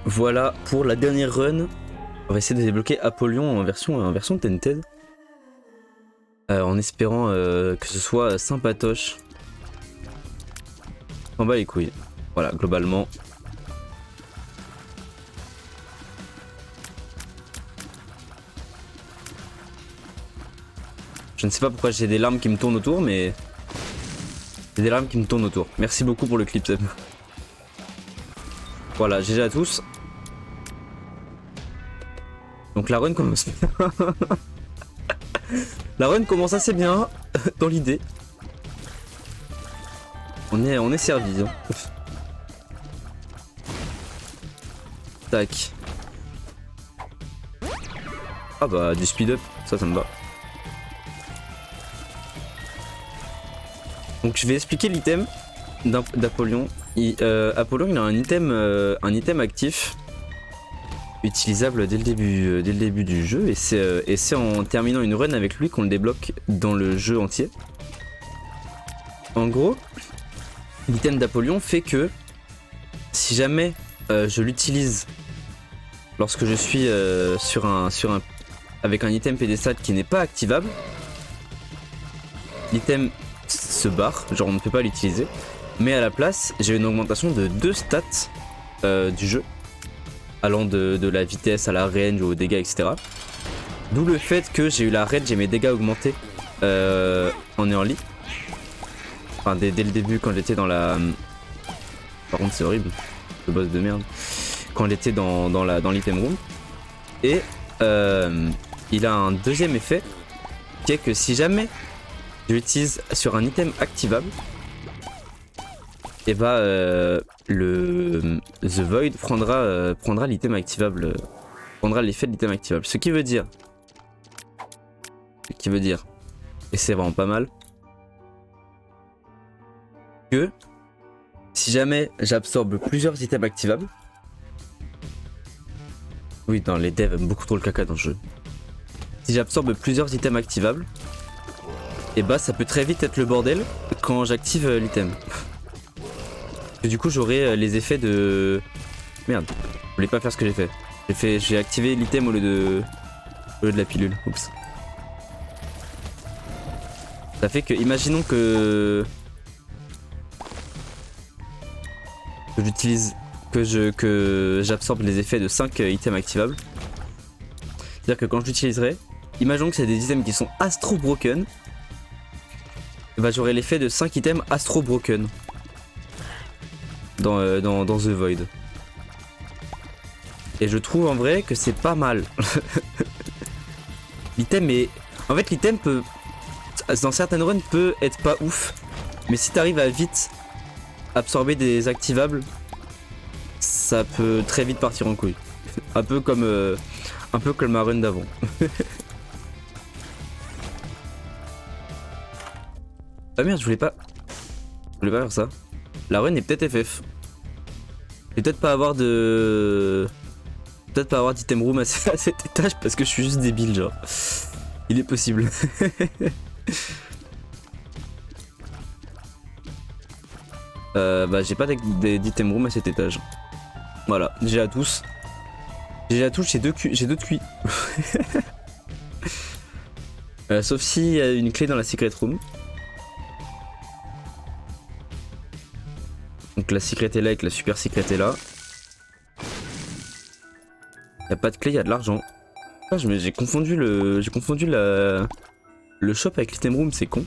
voilà pour la dernière run. On va essayer de débloquer Apollyon en version Tented. En espérant que ce soit sympatoche. On bat les couilles. Voilà, globalement. Je ne sais pas pourquoi j'ai des larmes qui me tournent autour, mais... J'ai des larmes qui me tournent autour. Merci beaucoup pour le clip, Seb. Voilà, GG à tous. Donc la run commence bien. La run commence assez bien, dans l'idée. On est servi. Hein. Tac. Ah bah du speed up, ça me va. Donc je vais expliquer l'item d'Apollyon. Apollyon il a un item actif utilisable dès le début du jeu et c'est en terminant une run avec lui qu'on le débloque dans le jeu entier. En gros, l'item d'Apollyon fait que si jamais je l'utilise lorsque je suis avec un item pédestal qui n'est pas activable, l'item se barre, genre on ne peut pas l'utiliser, mais à la place j'ai une augmentation de 2 stats du jeu, allant de la vitesse à la range aux dégâts, etc. D'où le fait que j'ai eu la range et mes dégâts augmentés en early. Enfin dès le début quand j'étais dans la... Par contre c'est horrible, le boss de merde. Quand j'étais dans l'item room. Et il a un deuxième effet qui est que si jamais je l'utilise sur un item activable, et bah le The Void prendra l'item activable, prendra l'effet de l'item activable. Ce qui veut dire, et c'est vraiment pas mal, que si jamais j'absorbe plusieurs items activables, oui, dans les devs aiment beaucoup trop le caca dans le jeu. Si j'absorbe plusieurs items activables, et bah ça peut très vite être le bordel quand j'active l'item. Et du coup j'aurai les effets de... Merde, je voulais pas faire ce que j'ai fait. J'ai activé l'item au lieu de la pilule. Oups. Ça fait que, imaginons que j'utilise, que j'absorbe les effets de 5 items activables. C'est-à-dire que quand je l'utiliserai, imaginons que c'est des items qui sont astro broken, bah j'aurai l'effet de 5 items astro broken dans The Void. Et je trouve en vrai que c'est pas mal. L'item est... En fait l'item peut... Dans certaines runs peut être pas ouf. Mais si t'arrives à vite absorber des activables, ça peut très vite partir en couille. Un peu comme ma run d'avant. Ah merde, je voulais pas faire ça. La run est peut-être FF. Je vais peut-être pas avoir d'item room à cet étage parce que je suis juste débile, genre. Il est possible. Bah j'ai pas d'item room à cet étage. Voilà, j'ai à tous. J'ai deux cuits. Sauf s'il y a une clé dans la secret room. Donc la secret est là et que la super secret est là. Y'a pas de clé, y'a de l'argent. Ah, j'ai confondu le shop avec l'item room, c'est con.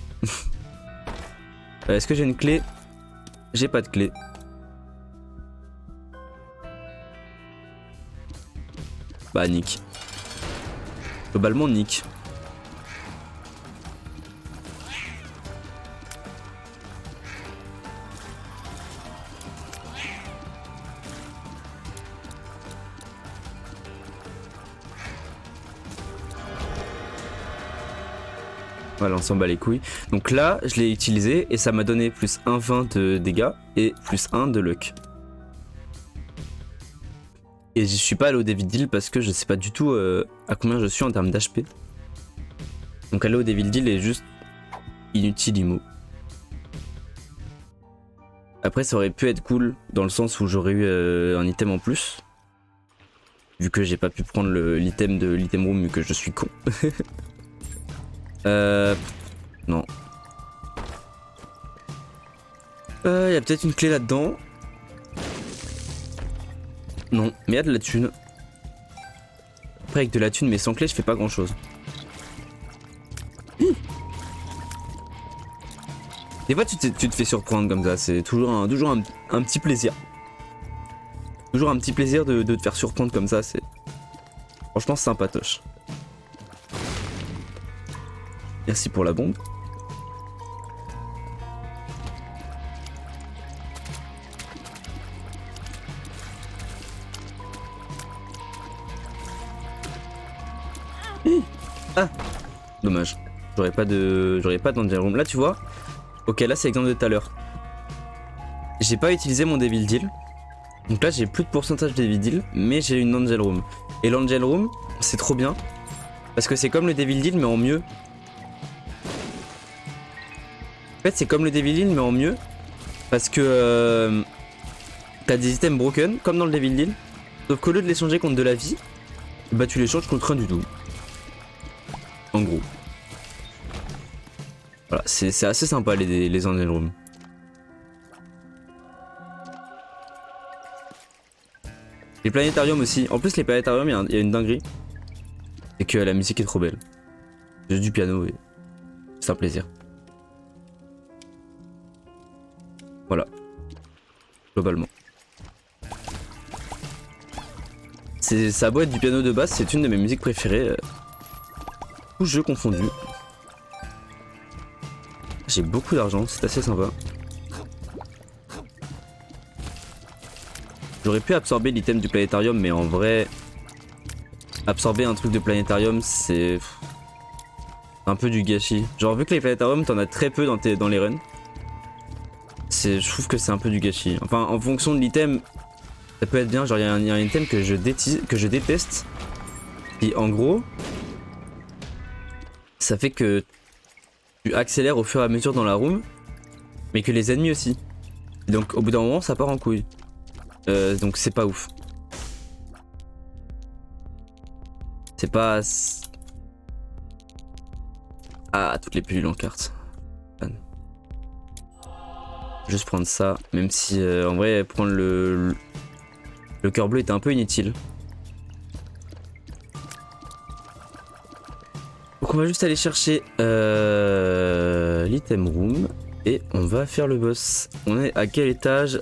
Est-ce que j'ai une clé? J'ai pas de clé. Bah nick. Globalement nick. Voilà, on s'en bat les couilles. Donc là, je l'ai utilisé et ça m'a donné plus 1,20 de dégâts et plus 1 de luck. Et je suis pas allé au Devil Deal parce que je sais pas du tout à combien je suis en termes d'HP. Donc aller au Devil Deal est juste inutile IMO. Après ça aurait pu être cool dans le sens où j'aurais eu un item en plus. Vu que j'ai pas pu prendre l'item de l'item room, vu que je suis con. Non. Y a peut-être une clé là-dedans. Non, mais y a de la thune. Après, avec de la thune, mais sans clé, je fais pas grand-chose. Des fois, tu te fais surprendre comme ça. C'est toujours un petit plaisir. Toujours un petit plaisir de te faire surprendre comme ça. C'est franchement sympatoche. Merci pour la bombe. Ah, dommage. J'aurais pas d'Angel Room. Là, tu vois. Ok, là, c'est l'exemple de tout à l'heure. J'ai pas utilisé mon Devil Deal. Donc là, j'ai plus de pourcentage de Devil Deal, mais j'ai une Angel Room. Et l'Angel Room, c'est trop bien. Parce que c'est comme le Devil Deal, mais en mieux. En fait, c'est comme le Devil Deal, mais en mieux. Parce que t'as des items broken, comme dans le Devil Deal. Sauf qu'au lieu de les changer contre de la vie, bah tu les changes contre rien du tout. En gros. Voilà, c'est assez sympa les Angel Room. Les planétariums aussi. En plus, les planétariums, il y a une dinguerie. C'est que la musique est trop belle. Juste du piano et c'est un plaisir. Voilà. Globalement. Ça a beau être du piano de base, c'est une de mes musiques préférées. Tous jeux confondus. J'ai beaucoup d'argent, c'est assez sympa. J'aurais pu absorber l'item du planétarium, mais en vrai, absorber un truc de planétarium, c'est un peu du gâchis. Genre, vu que les planétariums, t'en as très peu dans les runs, je trouve que c'est un peu du gâchis. Enfin, en fonction de l'item, ça peut être bien. Genre, il y a un item que je déteste. Et en gros, ça fait que tu accélères au fur et à mesure dans la room, mais que les ennemis aussi. Et donc, au bout d'un moment, ça part en couille. Donc c'est pas ouf. C'est pas... Ah, toutes les pilules en carte. Juste prendre ça, même si en vrai prendre le cœur bleu était un peu inutile. Donc on va juste aller chercher l'item room et on va faire le boss. On est à quel étage?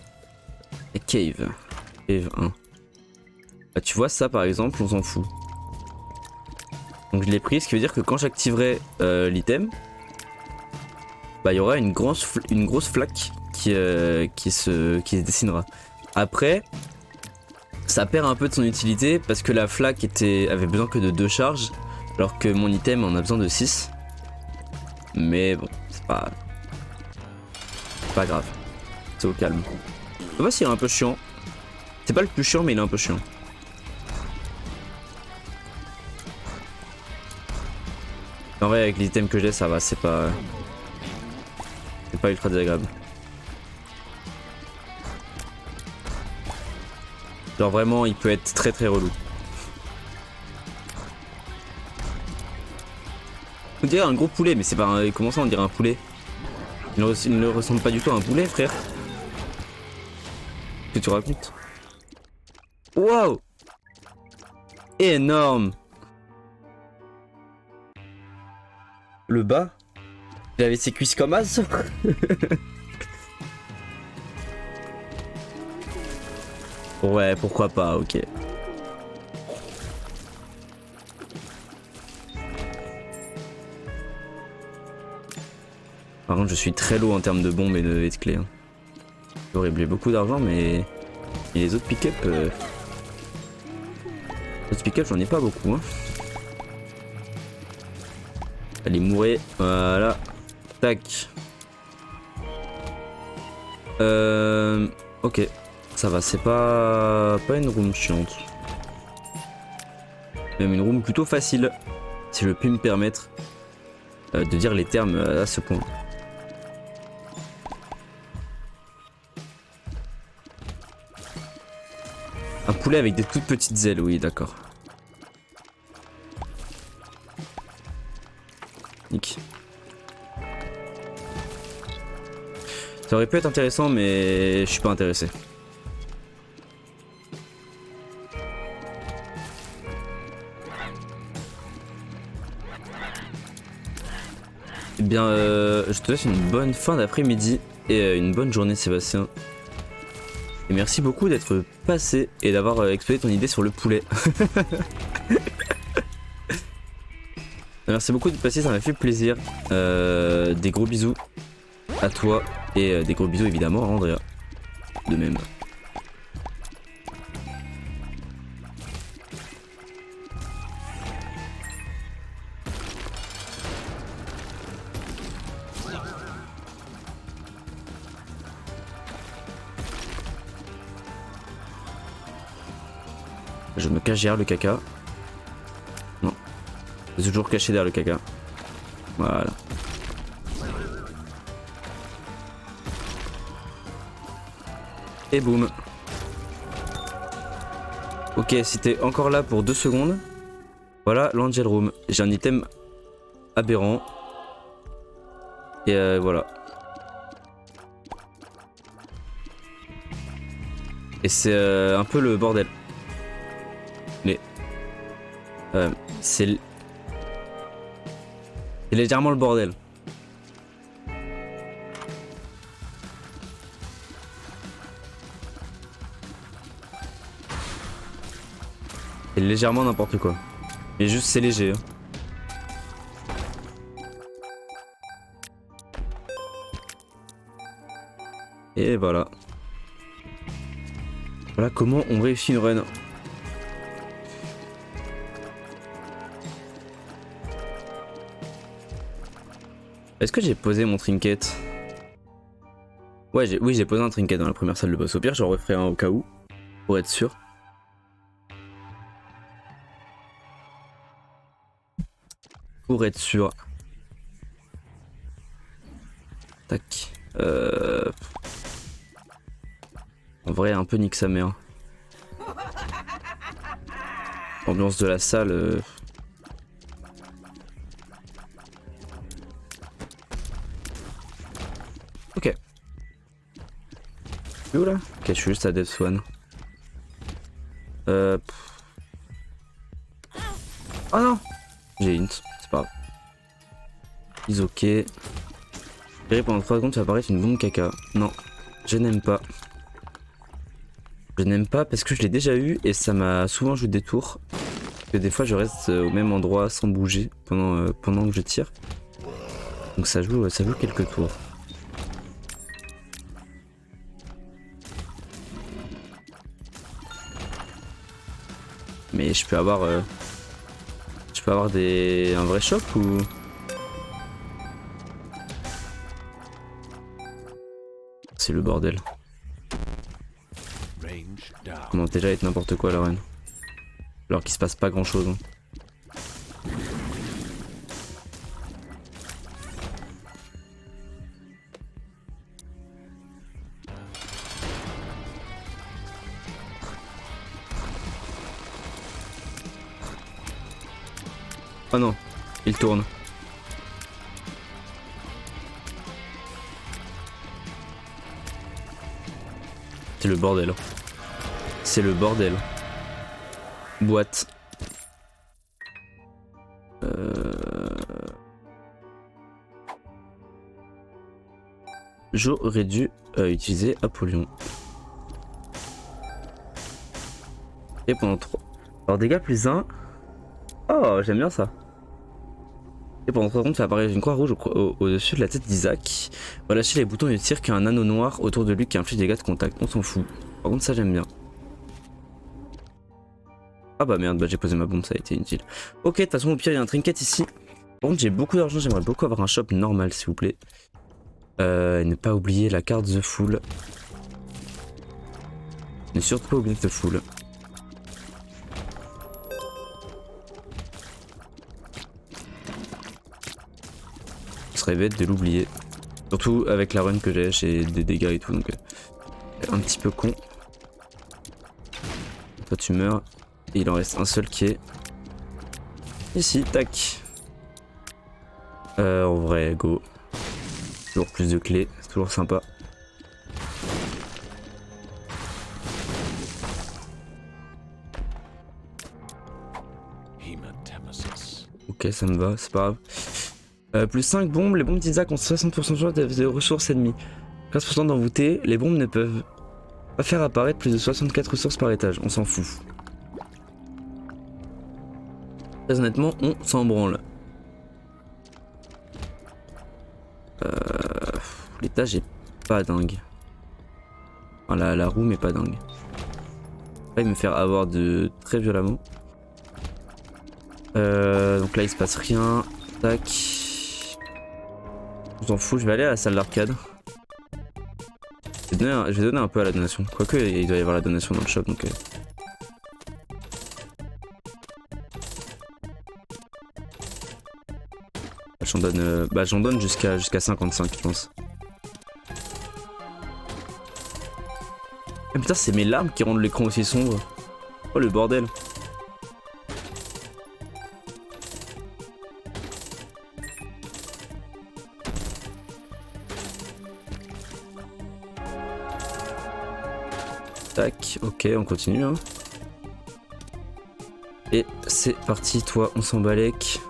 Cave. Cave 1. Bah, tu vois ça par exemple, on s'en fout. Donc je l'ai pris, ce qui veut dire que quand j'activerai l'item, bah il y aura une grosse flaque qui se dessinera. Après, ça perd un peu de son utilité parce que la flaque avait besoin que de 2 charges, alors que mon item en a besoin de 6. Mais bon, c'est pas grave. C'est au calme. Le boss il est un peu chiant. C'est pas le plus chiant mais il est un peu chiant. En vrai avec les items que j'ai ça va, c'est pas ultra désagréable. Genre vraiment il peut être très très relou. On dirait un gros poulet mais c'est pas un... Comment ça on dirait un poulet? Il ne ressemble pas du tout à un poulet frère. Que tu racontes? Waouh! Énorme! Le bas? Il avait ses cuisses comme as. Ouais, pourquoi pas, ok. Par contre, je suis très low en termes de bombes et de clés. Hein. J'aurais oublié beaucoup d'argent, mais... Et les autres pick-up... Les autres pick-up, j'en ai pas beaucoup. Hein. Allez, mourir. Voilà. Tac. Ok. Ça va, c'est pas une room chiante. Même une room plutôt facile. Si je puis me permettre de dire les termes à ce point. poulet avec des toutes petites ailes, oui, d'accord. Nick. Ça aurait pu être intéressant, mais je suis pas intéressé. Eh bien, je te souhaite une bonne fin d'après-midi et une bonne journée, Sébastien. Et merci beaucoup d'être passé et d'avoir exposé ton idée sur le poulet. Merci beaucoup d'être passé, ça m'a fait plaisir. Des gros bisous à toi et des gros bisous évidemment à Andrea. De même. Je me cache derrière le caca. Non. Je suis toujours caché derrière le caca. Voilà. Et boum. Ok, si t'es encore là pour 2 secondes. Voilà l'Angel Room. J'ai un item aberrant. Et voilà. Et c'est un peu le bordel. C'est légèrement le bordel. C'est légèrement n'importe quoi. Mais juste c'est léger. Hein. Et voilà. Voilà comment on réussit une run. Est-ce que j'ai posé mon trinket? Ouais, oui, j'ai posé un trinket dans la première salle de boss. Au pire, j'en referai un au cas où, pour être sûr. Pour être sûr. Tac. En vrai, un peu nique sa mère. Ambiance de la salle. Ok. Où là? Ok, je suis juste à Death One. Oh non! J'ai int, c'est pas grave. Is ok. Et pendant 3 secondes, ça va apparaître une bombe caca. Non, je n'aime pas. Je n'aime pas parce que je l'ai déjà eu et ça m'a souvent joué des tours. Que des fois, je reste au même endroit sans bouger pendant que je tire. Donc ça joue quelques tours. Mais je peux avoir un vrai choc ou... C'est le bordel. Comment déjà être n'importe quoi la reine. Alors qu'il se passe pas grand chose. Hein. Oh non, il tourne. C'est le bordel. C'est le bordel. Boîte. J'aurais dû utiliser Apollyon. Et pendant 3. Alors dégâts plus 1. Oh, j'aime bien ça. Et pendant 3 secondes, ça apparaît une croix rouge au-dessus de la tête d'Isaac. Voilà, lâcher les boutons de tir qui a un anneau noir autour de lui qui inflige des dégâts de contact. On s'en fout. Par contre, ça j'aime bien. Ah bah merde, bah j'ai posé ma bombe, ça a été inutile. Ok, de toute façon, au pire, il y a un trinket ici. Par contre, j'ai beaucoup d'argent, j'aimerais beaucoup avoir un shop normal, s'il vous plaît. Et ne pas oublier la carte The Fool. Ne surtout pas oublier The Fool. Ce serait bête de l'oublier. Surtout avec la run que j'ai des dégâts et tout, donc un petit peu con. toi tu meurs. Et il en reste un seul qui est ici, tac. En vrai, go. Toujours plus de clés, c'est toujours sympa. Ok, ça me va, c'est pas grave. Plus 5 bombes, les bombes d'Isaac ont 60% de chance de ressources ennemies. 15% d'envoûtés, les bombes ne peuvent pas faire apparaître plus de 64 ressources par étage, on s'en fout. Très honnêtement, on s'en branle. L'étage est pas dingue. Enfin, la roue est pas dingue. Là, il me faire avoir de très violemment. Donc là il se passe rien. Tac. On s'en fout, je vais aller à la salle d'arcade. Je vais donner un peu à la donation. Quoique il doit y avoir la donation dans le shop donc. J'en donne jusqu'à 55 je pense. Ah putain c'est mes larmes qui rendent l'écran aussi sombre. Oh le bordel. Tac, ok, on continue. Hein. Et c'est parti, toi, on s'en balèque.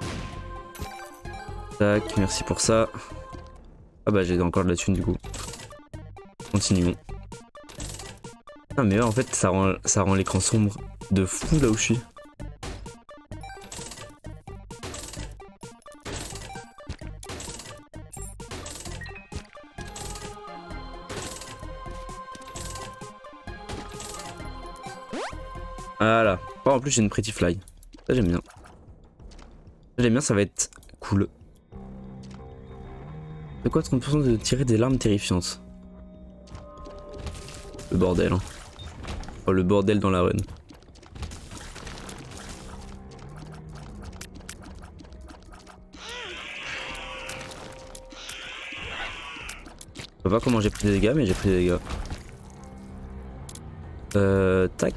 Tac, merci pour ça. Ah bah j'ai encore de la thune du coup. Continuons. Ah mais ouais, en fait ça rend l'écran sombre de fou là où je suis. Voilà. Oh, en plus j'ai une Pretty Fly. Ça j'aime bien. J'aime bien, ça va être cool. De quoi 30% de tirer des larmes terrifiantes. Le bordel. Hein. Oh le bordel dans la run. Je sais pas comment j'ai pris des dégâts mais j'ai pris des dégâts. Tac.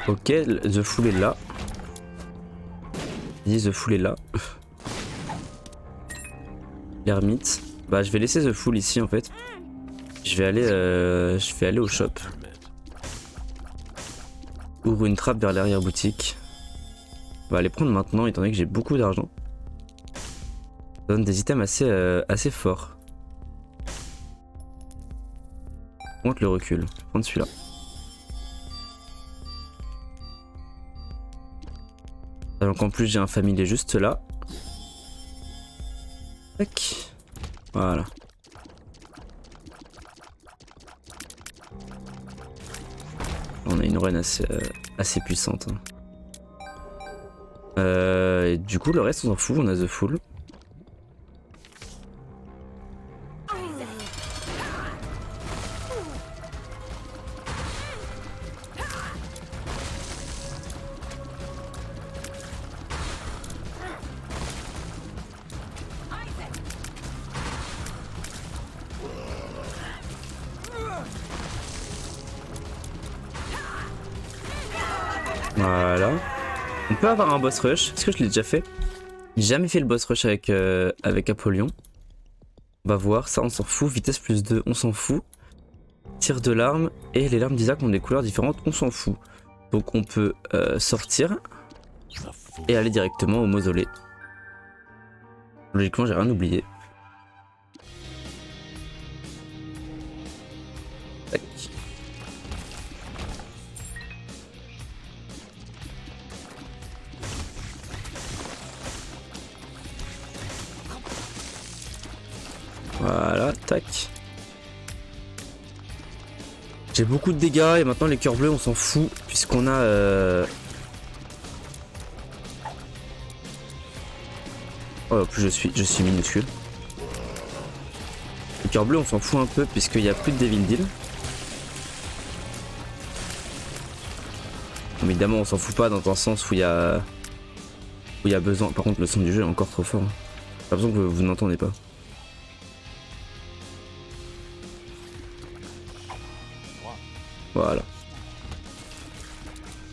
Ok, The Fool est là. The Fool est là. L'ermite. Bah je vais laisser The Fool ici en fait. Je vais aller au shop. Ouvre une trappe vers l'arrière boutique. On va aller prendre maintenant étant donné que j'ai beaucoup d'argent. Ça donne des items assez forts. Monte le recul. Je vais prendre celui-là. Donc en plus j'ai un familier juste là. Tac. Voilà. On a une run assez puissante. Et du coup le reste on s'en fout, on a The Fool. Voilà. On peut avoir un boss rush. Est-ce que je l'ai déjà fait? J'ai jamais fait le boss rush avec Apollyon. On va voir. Ça, on s'en fout. Vitesse plus 2, on s'en fout. Tir de l'arme. Et les larmes d'Isaac ont des couleurs différentes. On s'en fout. Donc on peut sortir. Et aller directement au mausolée. Logiquement, j'ai rien oublié. Tac. Voilà, tac. J'ai beaucoup de dégâts et maintenant les cœurs bleus on s'en fout puisqu'on a... Oh en plus je suis minuscule. Les cœurs bleus on s'en fout un peu puisqu'il n'y a plus de Devil Deal. Évidemment, on s'en fout pas dans un sens où il y a besoin. Par contre, le son du jeu est encore trop fort. Pas besoin que vous n'entendez pas. Voilà.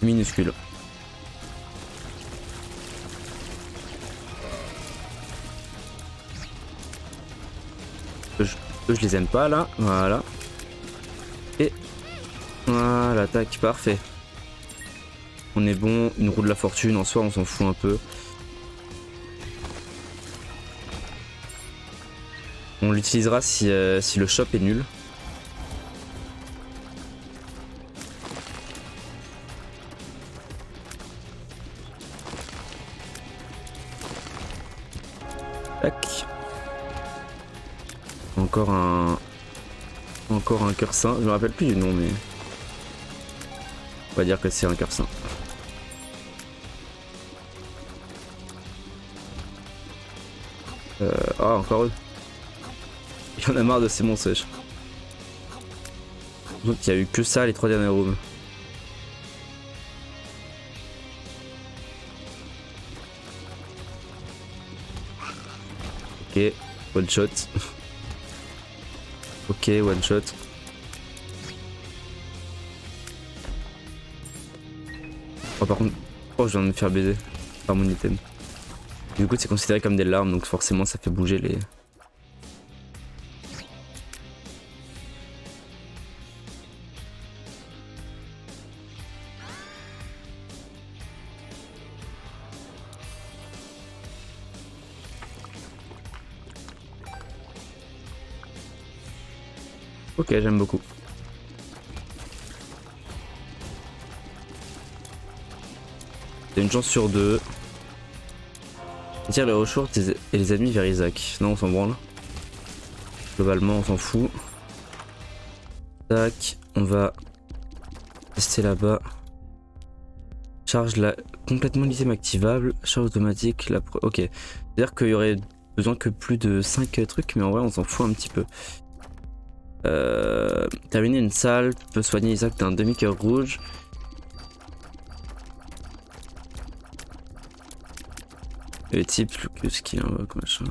Minuscule. Je les aime pas là. Voilà. Et voilà, tac, parfait. On est bon. Une roue de la fortune en soi, on s'en fout un peu. On l'utilisera si le shop est nul. Tac. Encore un cœur sain. Je me rappelle plus du nom, mais on va dire que c'est un cœur sain. Ah, encore eux. Il y en a marre de ces monstres. Donc il y a eu que ça les 3 derniers rooms. Ok, one shot. Ok, one shot. Oh par contre, oh je viens de me faire baiser par mon item. Du coup c'est considéré comme des larmes donc forcément ça fait bouger les... Ok, j'aime beaucoup. C'est une chance sur 2. Tire les ressources et les ennemis vers Isaac. Non, on s'en branle. Globalement, on s'en fout. Tac, on va tester là-bas. Charge la complètement l'item activable. Charge automatique. Ok. C'est-à-dire qu'il y aurait besoin que plus de 5 trucs, mais en vrai, on s'en fout un petit peu. Terminer une salle peut soigner Isaac d'un demi-cœur rouge. Le type, le skill invoque machin.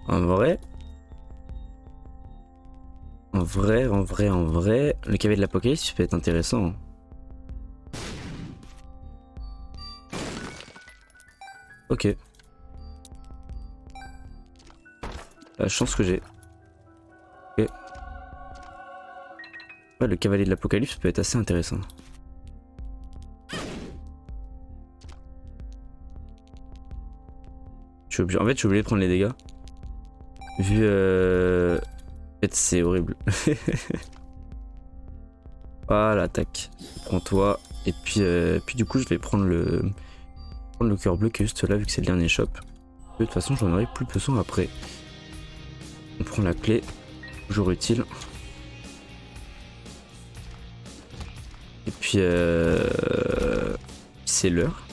En vrai, le cavalier de l'apocalypse peut être intéressant. Ok. La chance que j'ai. Ok. Ouais, le cavalier de l'apocalypse peut être assez intéressant. Je suis obligé... En fait, je suis obligé de prendre les dégâts. Vu... En fait, c'est horrible. Voilà, tac. Prends-toi. Et puis du coup, je vais prendre le cœur bleu qui est juste là, vu que c'est le dernier shop. De toute façon, j'en aurai plus besoin après. On prend la clé. Toujours utile. Et puis c'est l'heure,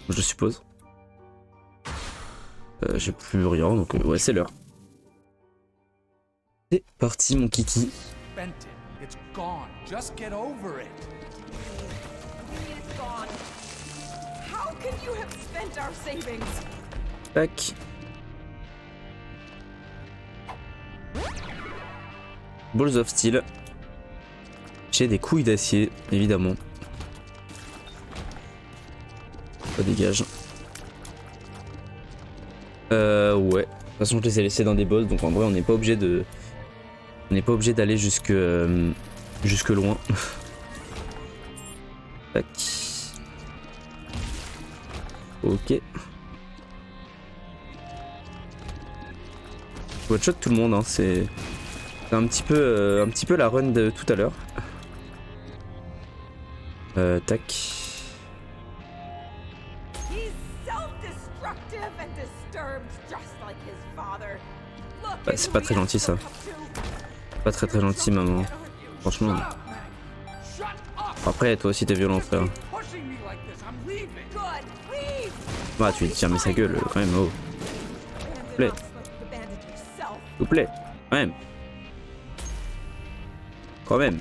je suppose. J'ai plus rien, donc ouais, c'est l'heure. C'est parti, mon kiki. Tac. Balls of Steel. J'ai des couilles d'acier, évidemment. Ça dégage. Ouais. De toute façon, je les ai laissés dans des boss, donc en vrai, on n'est pas obligé de... On n'est pas obligé d'aller jusque loin. Tac. Ok. One shot tout le monde, hein, c'est un petit peu la run de tout à l'heure. Tac. Bah, c'est pas très gentil ça. Pas très gentil, maman. Franchement. Après, toi aussi t'es violent, frère. Bah, tu lui tiens sa gueule quand même, oh. S'il vous plaît. S'il vous plaît. Quand même. Quand même.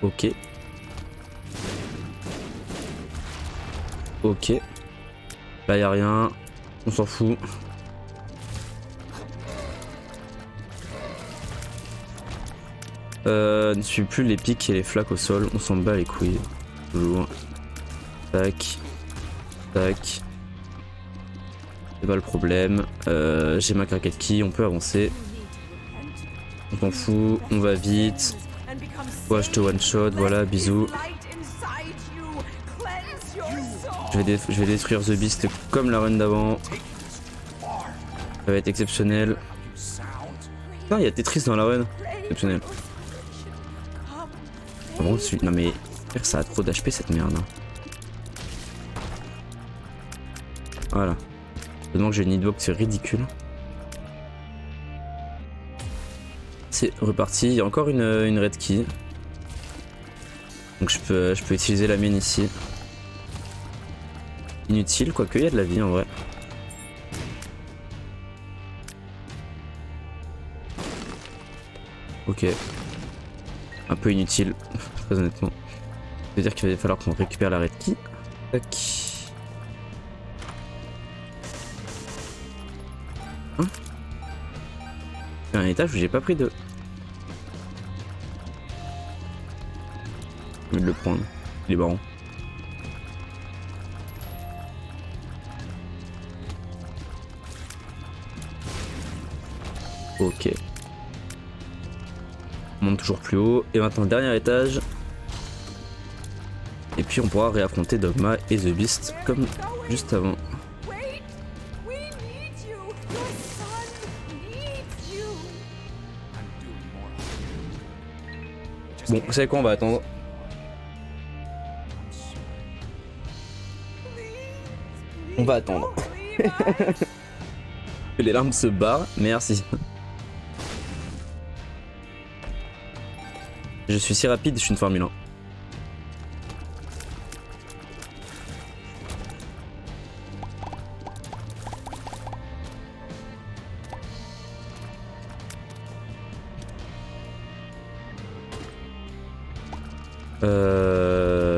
Ok. Ok. Là, y a rien. On s'en fout. Ne suit plus les pics et les flaques au sol. On s'en bat les couilles. Toujours. Tac. Tac. C'est pas le problème. J'ai ma craquette key. On peut avancer. On s'en fout. On va vite. Ouais, je te one shot. Voilà, bisous. Je vais détruire The Beast comme la run d'avant. Ça va être exceptionnel. Putain, il y a Tetris dans la run. Exceptionnel. Bon, non mais ça a trop d'HP cette merde. Voilà. Seulement que j'ai une hitbox ridicule. C'est reparti. Il y a encore une red key. Donc je peux utiliser la mienne ici. Inutile, quoique il y a de la vie en vrai. Ok. Un peu inutile, très honnêtement. Ça veut dire qu'il va falloir qu'on récupère la red key. Tac. Hein? C'est un étage où j'ai pas pris de... Je vais le prendre. Il est marrant. Ok. On monte toujours plus haut. Et maintenant, dernier étage. Et puis on pourra réaffronter Dogma et The Beast comme juste avant. Bon, vous savez quoi, on va attendre. On va attendre. Que les larmes se barrent, merci. Je suis si rapide, je suis une Formule 1.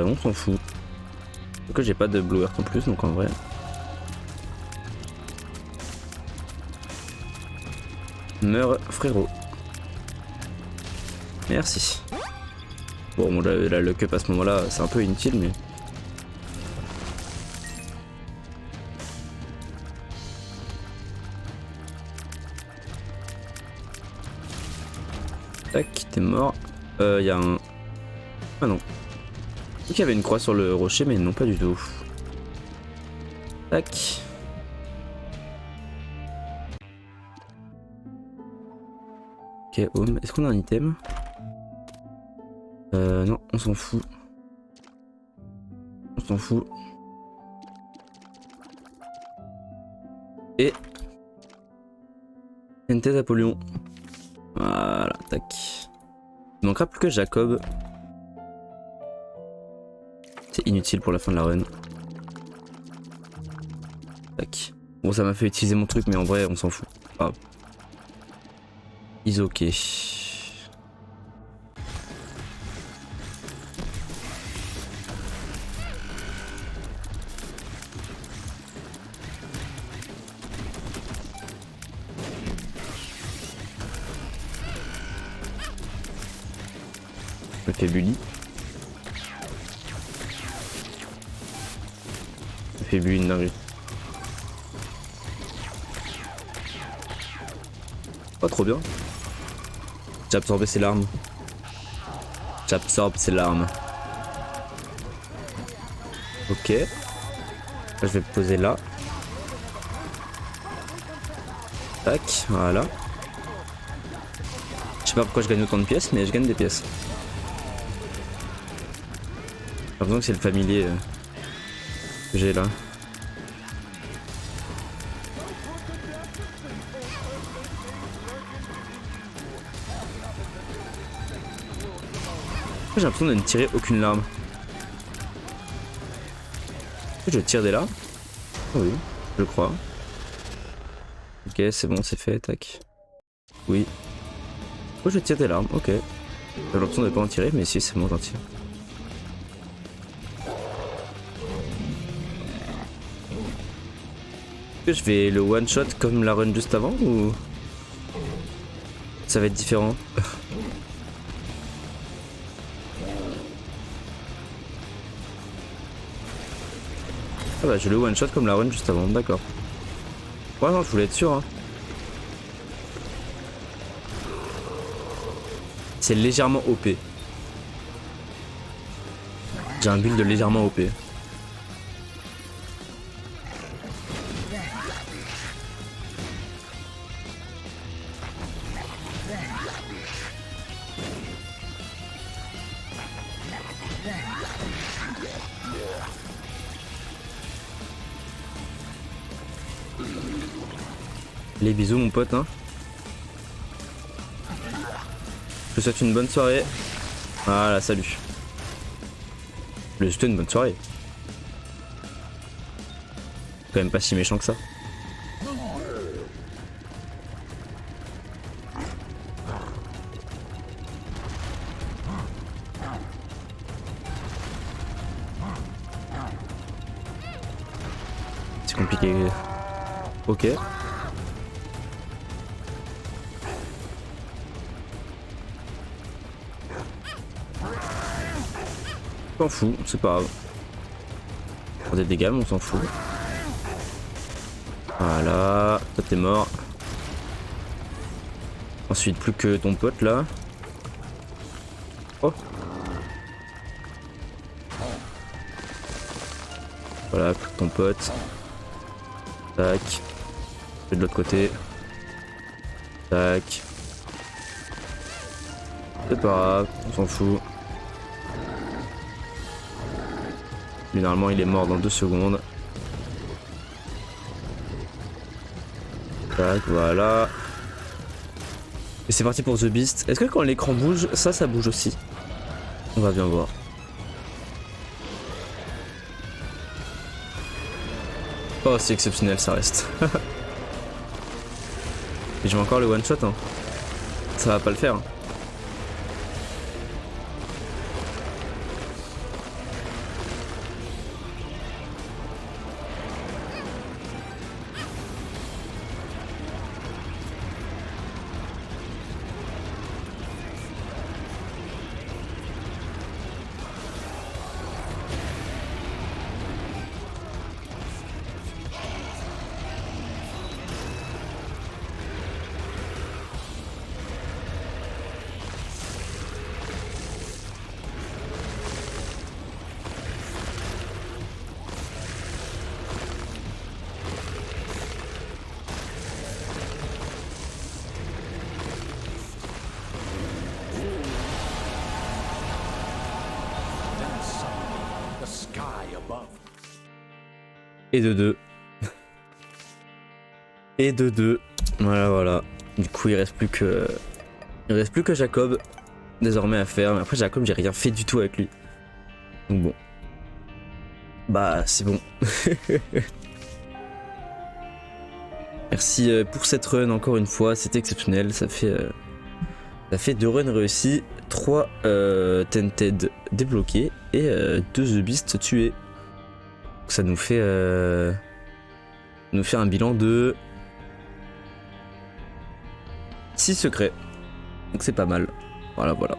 On s'en fout. Que j'ai pas de Blue Earth en plus, donc en vrai. Meurs, frérot. Merci. Bon, là, le cup à ce moment-là, c'est un peu inutile, mais. Tac, t'es mort. Y a un. Ah non. Il y avait une croix sur le rocher, mais non, pas du tout. Tac. Ok, home. Est-ce qu'on a un item? Non, on s'en fout. On s'en fout. Et... une tête d'Apollyon. Voilà, tac. Il manquera plus que Jacob. C'est inutile pour la fin de la run. Tac. Bon, ça m'a fait utiliser mon truc, mais en vrai, on s'en fout. Ah. Is ok. Je me fais bully. Je me fais bully une dinguerie. Oh, trop bien. J'ai absorbé ses larmes. J'absorbe ses larmes. Ok. Là, je vais me poser là. Tac, voilà. Je sais pas pourquoi je gagne autant de pièces, mais je gagne des pièces. J'ai l'impression que c'est le familier que j'ai là. J'ai l'impression de ne tirer aucune larme. Je tire des larmes? Oui, je crois. Ok, c'est bon, c'est fait, tac. Oui. Oh, je tire des larmes, ok. J'ai l'impression de pas en tirer, mais si, c'est bon, j'en tire. Est-ce que je vais le one shot comme la run juste avant ou ça va être différent? Ah bah je le one shot comme la run juste avant, d'accord. Ouais non, je voulais être sûr hein. C'est légèrement OP. J'ai un build légèrement OP. Les bisous mon pote hein. Je te souhaite une bonne soirée. Voilà, salut. Je te souhaite une bonne soirée. Quand même pas si méchant que ça. C'est compliqué. Ok. On s'en fout, c'est pas grave. Pour des dégâts, mais on s'en fout. Voilà, toi t'es mort. Ensuite, plus que ton pote là. Oh. Voilà, plus que ton pote. Tac. De l'autre côté. Tac. C'est pas grave, on s'en fout. Lui, normalement, il est mort dans 2 secondes. Tac, voilà. Et c'est parti pour The Beast. Est-ce que quand l'écran bouge, ça bouge aussi? On va bien voir. Oh, c'est exceptionnel, ça reste. Et je vais encore le one shot, hein. Ça va pas le faire. Hein. Et de 2. Et de 2. Voilà, voilà. Du coup, il reste plus que Jacob désormais à faire. Mais après, Jacob, j'ai rien fait du tout avec lui. Donc bon. Bah, c'est bon. Merci pour cette run encore une fois. C'était exceptionnel. Ça fait 2 runs réussis. 3 Tented débloqués. Et 2 The Beast tués. Donc ça nous fait un bilan de 6 secrets. Donc c'est pas mal. Voilà, voilà.